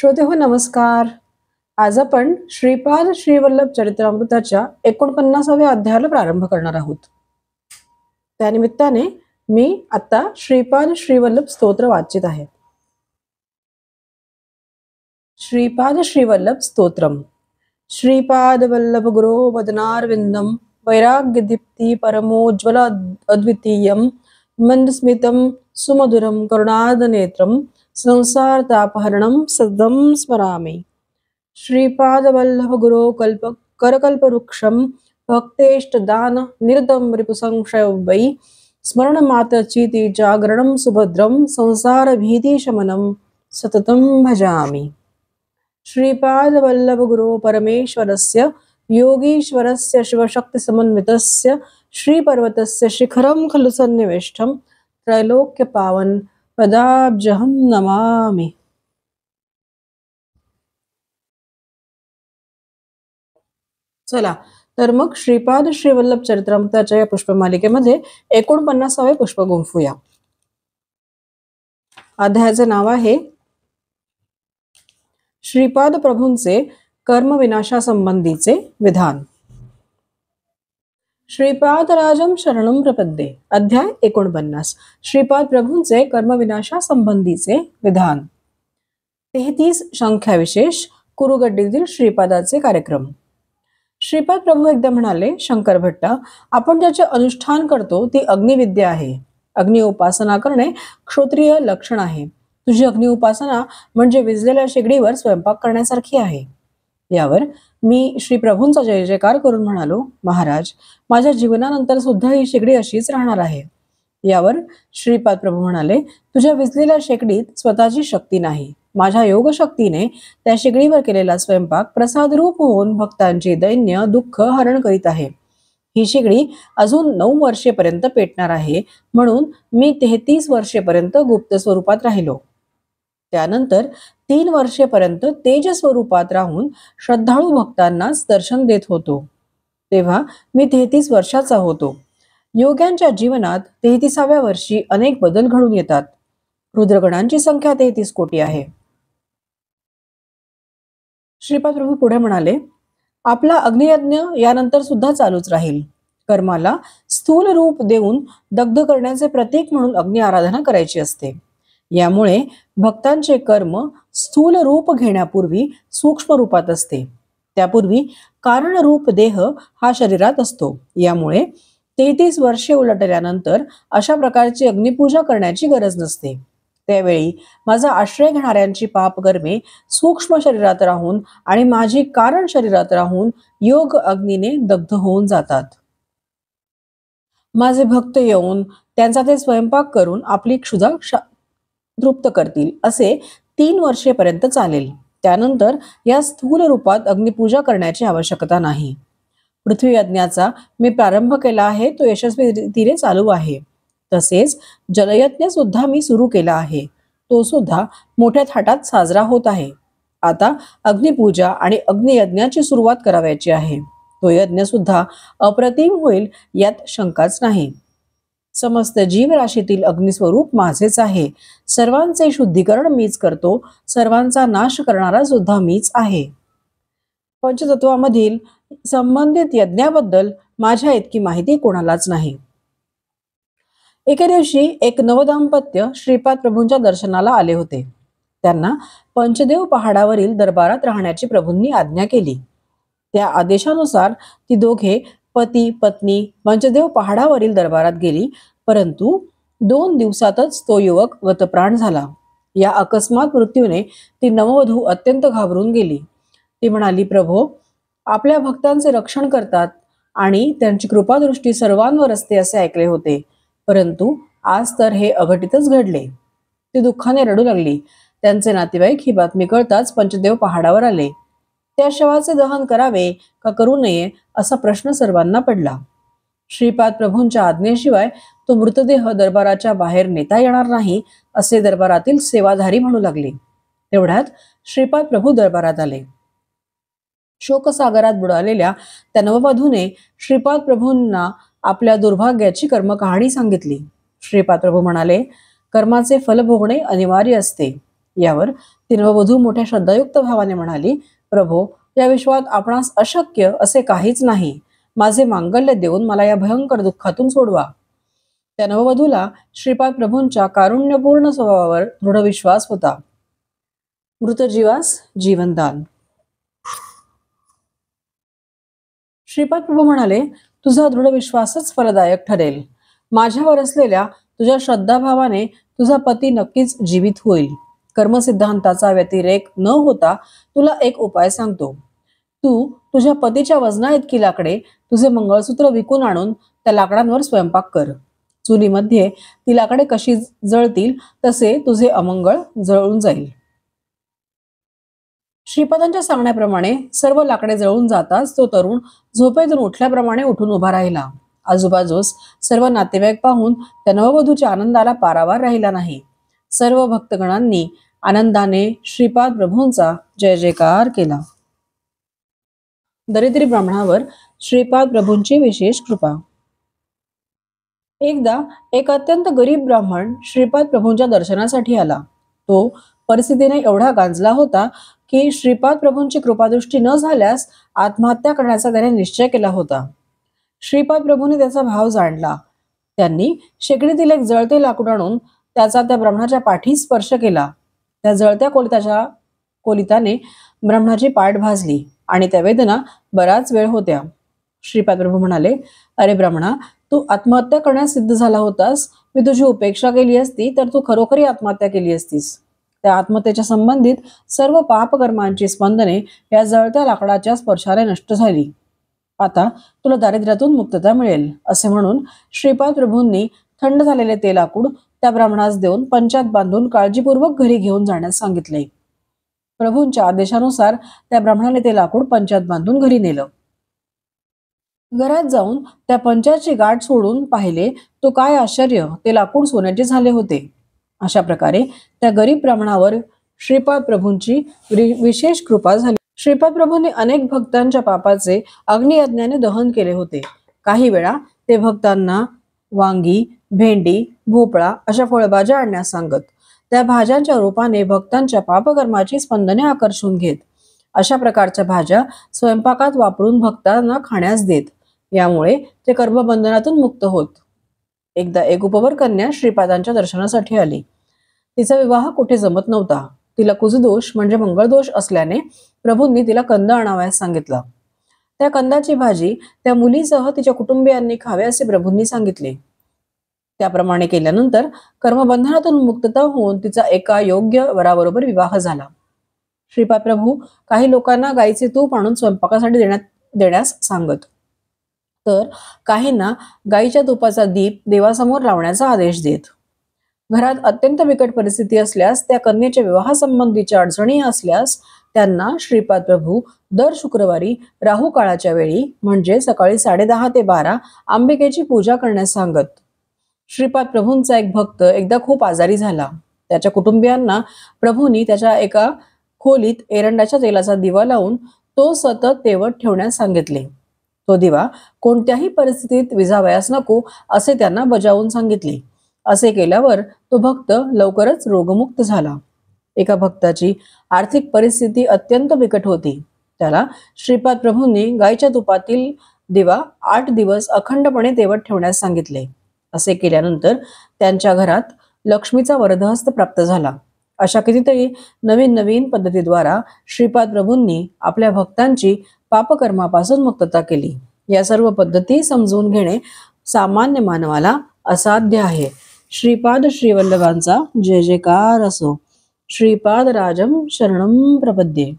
श्रोते हो नमस्कार. आज आपण श्रीपाद श्रीवल्लभ चरित्रामृताच्या 49व्या अध्यायाला प्रारंभ करणार आहोत. त्यानिमित्ताने मी आता श्रीपाद श्रीवल्लभ स्तोत्र वाचित आहे. श्रीपाद श्रीवल्लभ स्तोत्रम. श्रीपाद वल्लभ गुरो वदनारविंदम वैराग्य दीप्ति परमोज्वल अद्वितीयम मंदस्मितम सुमधुरम करुणाद नेत्रम संसार तापहरणम सदम स्मरामि. श्रीपाद वल्लभ गुरो कल्प करकल्प वृक्षम भक्तेष्ट दान निर्दम रिपुसंशय वै स्मरण मातचिति जागरणम सुभद्रम संसार भीति शमनम सततम भजामि. श्रीपाद वल्लभ गुरो परमेश्वरस्य योगीश्वरस्य शिवशक्ति समन्वितस्य श्रीपर्वतस्य शिखरं खलु सन्निविष्टं त्रैलोक्य पावन पदाब्जहं नमामि. चला तर मग श्रीपाद श्रीवल्लभ चरित्रामृताच्या या पुष्पमालिकेमध्ये 49वे पुष्प गुंफूया. अध्यायाचे नाव आहे श्रीपाद प्रभूंचे कर्मविनाशासंबंधीचे विधान. श्रीपाद राजम शरणम प्रपद्ये. अध्याय 49. श्रीपाद प्रभूंचे कर्मविनाशासंबंधीचे विधान. 33 संख्याविशेष कुरुगड्डीतील श्रीपादाचे कार्यक्रम. श्रीपाद प्रभू एकदा म्हणाले, शंकर भट्टा, आपण ज्याचे अनुष्ठान करतो ती अग्निविद्या आहे. अग्नि उपासना करणे क्षत्रिय लक्षण आहे. तुझी अग्नि उपासना म्हणजे विझलेल्या शेगडीवर स्वयंपाक करण्यासारखी आहे. यावर मी श्री प्रभूंचा जय जयकार करून म्हणालो, महाराज, माझ्या जीवनानंतर सुद्धा ही शेगडी अशीच राहणार आहे. यावर श्रीपाद प्रभू म्हणाले, तुझ्या विझलेल्या शेगडीत स्वतःची शक्ती नाही. माझ्या योग शक्तीने त्या शेगडीवर केलेला स्वयंपाक प्रसादरूप होऊन भक्तांचे दैन्य दुःख हरण करीत आहे. ही शेगडी अजून 9 वर्षेपर्यंत पेटणार आहे, म्हणून मी 33 वर्षेपर्यंत गुप्त स्वरूपात राहिलो. त्यानंतर 3 वर्षेपर्यंत तेज स्वरूपात राहून श्रद्धाळू भक्तांनाच दर्शन देत होतो. तेव्हा मी 33 वर्षाचा होतो. योग्यांच्या जीवनात 33व्या वर्षी अनेक बदल घडून येतात. रुद्रगणांची संख्या 33 कोटी आहे. श्रीपाद प्रभू पुढे म्हणाले, आपला अग्नियज्ञ यानंतर सुद्धा चालूच राहील. कर्माला स्थूल रूप देऊन दग्ध करण्याचे प्रतीक म्हणून अग्नि आराधना करायची असते. यामुळे भक्तांचे कर्म स्थूल रूप घेण्यापूर्वी सूक्ष्म रूपात असते. त्यापूर्वी कारण रूप देह हा शरीरात असतो. यामुळे 33 वर्षे उलटल्यानंतर अशा प्रकारची अग्निपूजा करण्याची गरज नसते. त्यावेळी माझा आश्रय घेणाऱ्यांची पापकर्मे सूक्ष्म शरीरात राहून आणि माझी कारण शरीरात राहून योग अग्नीने दग्ध होऊन जातात. माझे भक्त येऊन त्यांचा ते स्वयंपाक करून आपली क्षुधा तृप्त करतील. असे 3 वर्षेपर्यंत चालेल. त्यानंतर या स्थूल रूपात अग्निपूजा करण्याची आवश्यकता नाही. पृथ्वी यज्ञाचा मी प्रारंभ केला आहे, तो यशस्वी रीतीने चालू आहे. तसेच जलयज्ञ सुद्धा मी सुरू केला आहे, तो सुद्धा मोठ्या थाटात साजरा होत आहे. आता अग्निपूजा आणि अग्नियज्ञाची सुरुवात करावयाची आहे. तो यज्ञ सुद्धा अप्रतिम होईल, यात शंकाच नाही. समस्त जीवराशीतील अग्निस्वरूप माझेच आहे. सर्वांचे शुद्धीकरण मीच करतो. सर्वांचा नाश करणारा सुद्धा मीच आहे. पंचतत्वामधील संबंधित यज्ञाबद्दल माझ्या इतकी माहिती कोणालाच नाही. एके दिवशी एक नवदाम्पत्य श्रीपाद प्रभूंच्या दर्शनाला आले होते. त्यांना पंचदेव पहाडावरील दरबारात राहण्याची प्रभूंनी आज्ञा केली. त्या आदेशानुसार ती दोघे पती पत्नी पंचदेव पहाडावरील दरबारात गेली. परंतु 2 दिवसातच तो युवक गतप्राण झाला. या अकस्मात मृत्यूने ती नववधू अत्यंत घाबरून गेली. ती म्हणाली, प्रभो, आपल्या भक्तांचे रक्षण करतात आणि त्यांची कृपादृष्टी सर्वांवर असते असे ऐकले होते, परंतु आज तर हे अघटितच घडले. ती दुःखाने रडू लागली. त्यांचे नातेवाईक ही बातमी कळताच पंचदेव पहाडावर आले. त्या शवाचे दहन करावे का करू नये असा प्रश्न सर्वांना पडला. श्रीपाद प्रभूंच्या आज्ञेशिवाय तो मृतदेह दरबाराच्या बाहेर नेता येणार नाही असे दरबारातील सेवाधारी म्हणू लागले. तेवढ्यात श्रीपाद प्रभू दरबारात आले. शोकसागरात बुडालेल्या त्या नववधूने श्रीपाद प्रभूंना आपल्या दुर्भाग्याची कर्मकहाणी सांगितली. श्रीपाद प्रभू म्हणाले, कर्माचे फल भोगणे अनिवार्य असते. यावर ती नववधू मोठ्या श्रद्धायुक्त भावाने म्हणाली, प्रभो, या विश्वात आपणास अशक्य असे काहीच नाही. माझे मांगल्य देऊन मला या भयंकर दुःखातून सोडवा. त्या नववधूला श्रीपाद प्रभूंच्या कारुण्यपूर्ण स्वभावावर दृढ विश्वास होता. मृत जीवास जीवनदान. श्रीपाद प्रभू म्हणाले, तुझा दृढ विश्वासच फलदायक ठरेल. माझ्यावर असलेल्या तुझ्या श्रद्धाभावाने तुझा पती नक्कीच जीवित होईल. कर्मसिद्धांताचा व्यतिरेक न होता तुला एक उपाय सांगतो. तू तुझ्या पतीच्या वजना इतकी लाकडे तुझे मंगळसूत्र विकून आणून त्या लाकडांवर स्वयंपाक कर. चुलीमध्ये ती लाकडे कशी जळतील तसे तुझे अमंगळ जळून जाईल. श्रीपादांच्या सांगण्याप्रमाणे सर्व लाकडे जळून जाताच तो तरुण झोपेतून उठल्याप्रमाणे उठून उभा राहिला. आजूबाजूस सर्व नातेवाईक पाहून त्या नववधूच्या आनंदाला पारावार राहिला नाही. सर्व भक्तगणांनी आनंदाने श्रीपाद प्रभूंचा जय जयकार केला. दरिद्री ब्राह्मणावर श्रीपाद प्रभूंची विशेष कृपा. एकदा एक अत्यंत गरीब ब्राह्मण श्रीपाद प्रभूंच्या दर्शनासाठी आला. तो परिस्थितीने एवढा गांजला होता की श्रीपाद प्रभूंची कृपादृष्टी न झाल्यास आत्महत्या करण्याचा त्याने निश्चय केला होता. श्रीपाद प्रभूंनी त्याचा भाव जाणला. त्यांनी शेकडीतील एक जळते लाकूड आणून त्याचा त्या ब्राह्मणाच्या पाठी स्पर्श केला. त्या जळत्या कोलिताने ब्राह्मणाची पाठ भाजली आणि त्या वेदना बराच वेळ होत्या. श्रीपाद प्रभू म्हणाले, अरे ब्राह्मणा, तू आत्महत्या करण्यास सिद्ध झाला होतास. मी तुझी उपेक्षा केली असती तर तू खरोखरी आत्महत्या केली असतीस. त्या आत्महत्येच्या संबंधित सर्व पापकर्मांची स्पंदने या जळत्या लाकडाच्या स्पर्शाने नष्ट झाली. आता तुला दारिद्र्यातून मुक्तता मिळेल. असे म्हणून श्रीपाद प्रभूंनी थंड झालेले ते लाकूड त्या ब्राह्मणास देऊन पंचात बांधून काळजीपूर्वक घरी घेऊन जाण्यास सांगितले. प्रभूंच्या आदेशानुसार त्या ब्राह्मणाने ते लाकूड पंचात बांधून घरी नेलं. घरात जाऊन त्या पंचाची गाठ सोडून पाहिले तो काय आश्चर्य, ते लाकूड सोन्याचे झाले होते. अशा प्रकारे त्या गरीब ब्राह्मणावर श्रीपाद प्रभूंची विशेष कृपा झाली. श्रीपाद प्रभूंनी अनेक भक्तांच्या पापाचे अग्नियज्ञाने दहन केले होते. काही वेळा ते भक्तांना वांगी, भेंडी, भोपळा अशा फळभाज्या आणण्यास सांगत. त्या भाज्यांच्या रूपाने भक्तांच्या पापकर्माची स्पंदने आकर्षून घेत. अशा प्रकारच्या भाज्या स्वयंपाकात वापरून भक्तांना खाण्यास देत. यामुळे ते कर्मबंधनातून मुक्त होत. एकदा एक उपवर कन्या श्रीपादांच्या दर्शनासाठी आली. तिचा विवाह कुठे जमत नव्हता. तिला कुजदोष म्हणजे मंगळदोष असल्याने प्रभूंनी तिला कंद आणावयास सांगितला. त्या कंदाची भाजी त्या मुलीसह तिच्या कुटुंबियांनी खावे असे प्रभूंनी सांगितले. त्याप्रमाणे केल्यानंतर कर्मबंधनातून मुक्तता होऊन तिचा एका योग्य वराबरोबर विवाह झाला. श्रीपाद प्रभू काही लोकांना गाईचे तूप आणून स्वयंपाकासाठी देण्यास सांगत. तर काहींना गाईच्या तुपाचा दीप देवासमोर लावण्याचा आदेश देत. घरात अत्यंत बिकट परिस्थिती असल्यास, त्या कन्येच्या विवाहासंबंधीच्या अडचणी असल्यास त्यांना श्रीपाद प्रभू दर शुक्रवारी राहू काळाच्या वेळी म्हणजे सकाळी 10:30 ते 12 अंबिकेची पूजा करण्यास सांगत. श्रीपाद प्रभूंचा एक भक्त एकदा खूप आजारी झाला. त्याच्या कुटुंबियांना प्रभूंनी त्याच्या एका खोलीत एरंडाच्या तेलाचा दिवा लावून तो सतत तेवत ठेवण्यास सांगितले. तो दिवा कोणत्याही परिस्थितीत विझावयास नको असे त्यांना बजावून सांगितले. असे केल्यावर तो भक्त लवकरच रोगमुक्त झाला. एका भक्ताची आर्थिक परिस्थिती अत्यंत बिकट होती. त्याला श्रीपाद प्रभूंनी गायच्या तुपातील दिवा 8 दिवस अखंडपणे तेवत ठेवण्यास सांगितले. असे केल्यानंतर त्यांच्या घरात लक्ष्मीचा वरदहस्त प्राप्त झाला. अशा कितीतरी नवीन नवीन पद्धतीद्वारा श्रीपाद प्रभूंनी आपल्या भक्तांची पापकर्मापासून मुक्तता केली. या सर्व पद्धती समजून घेणे सामान्य मानवाला असाध्य आहे. श्रीपाद श्रीवल्लभांचा जय जयकार असो. श्रीपाद राजम शरणम प्रपद्ये.